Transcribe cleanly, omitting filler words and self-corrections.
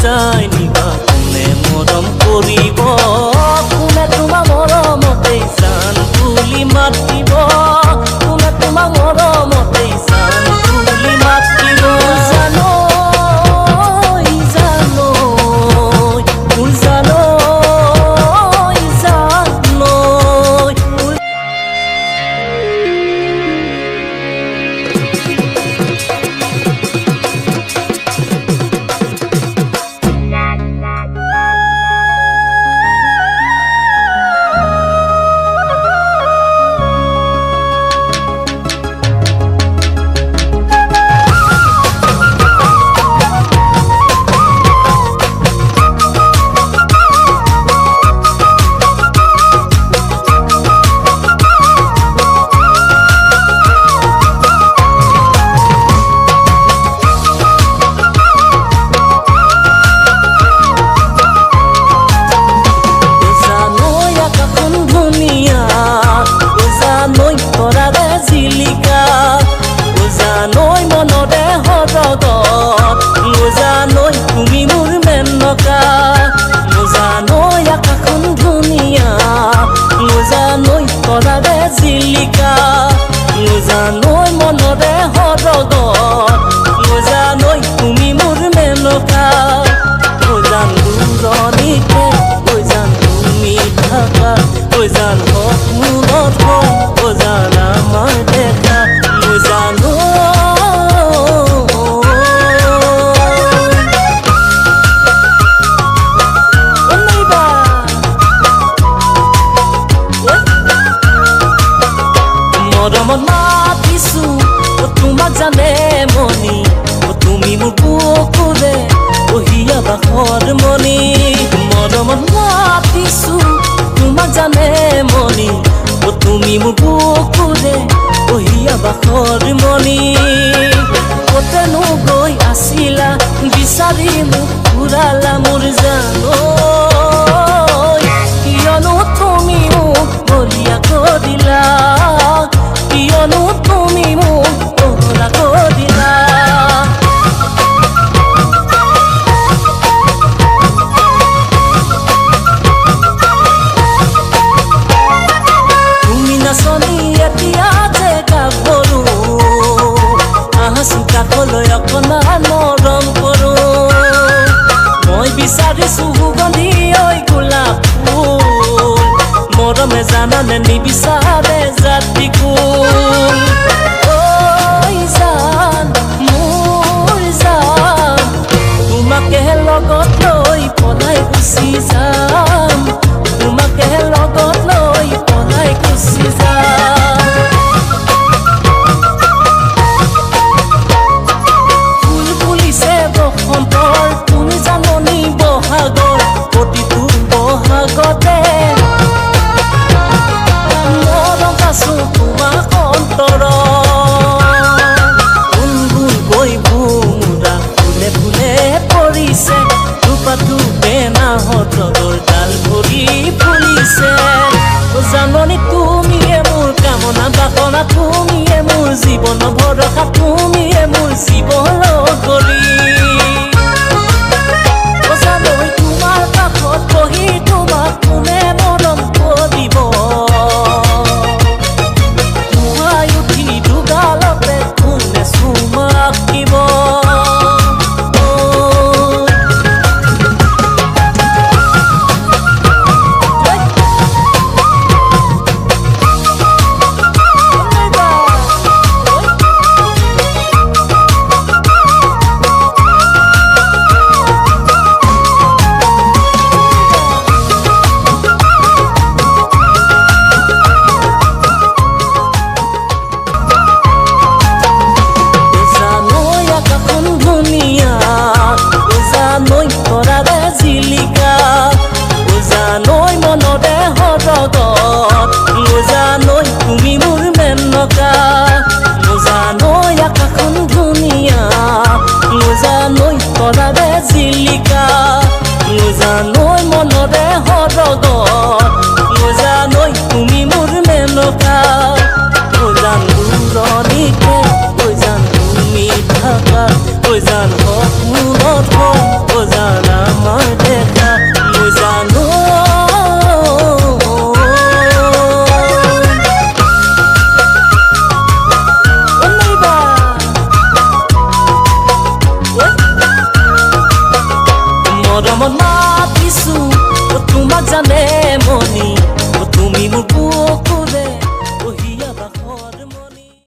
বুজাই নিবা কোনে মৰম কৰিব কোনে তোমাক মৰমতেই জান বুলি মাতিব কোনে তোমাক মৰমতেই জান বুলি মাতিব জানৈ জানৈ মোৰ জানৈ তুমি মোৰ মেনকা জানৈ আকাশখন ধুনীয়া জানৈ তৰাৰে জিলিকা জানৈ মনৰে হৰগত জানৈ তুমি মোৰ মেনকা জান দূৰণিতে জান তুমি থাকা জান সপোনত জান আমাৰ দেখা জানো মৰমত মাতিছো তোমাক জানে মনি তুমি মোৰ বুকুৰে কহিয়া বাখৰ মনি মৰমত মাতিছো তোমাক জানে মনি তুমি মোৰ বুকুৰে কহিয়া বাখৰ মনি কতেনো গৈ আছিলা বিচাৰি মোক ঘূৰালা মোৰ জানৈ কিয়নো তুমি মোক বলিয়া কৰিলা কিয়নো তুমি মোক পহৰা কৰিলা তুমি নাচনি এতিয়া যে গাভৰু আহাচো কাষলৈ অকণমান মৰম কৰো মই বিচাৰিছো সুগন্ধি ঐ গোলাপ ফুল মৰমে জানানে নিবিচাৰে জাতি কুল ঐ জান মোৰ জান তোমাকে লগত লৈ পলাই গুচি যাম তোমাকে লগত লৈ পলাই গুচি যাম ফুল ফুলিছে বসন্তৰ তুমি জাননি বহাগৰ প্ৰতিটো বহাগতে তোমাক অন্তৰ গুণগুণ গৈ ভোমোৰা ফুলে ফুলে পৰিছে দুপাটো বেনাহঁতৰ ডাল ভৰি ফুলিছে জাননি তুমিয়ে মোৰ কামনা বাসনা তুমিয়ে মোৰ জীৱন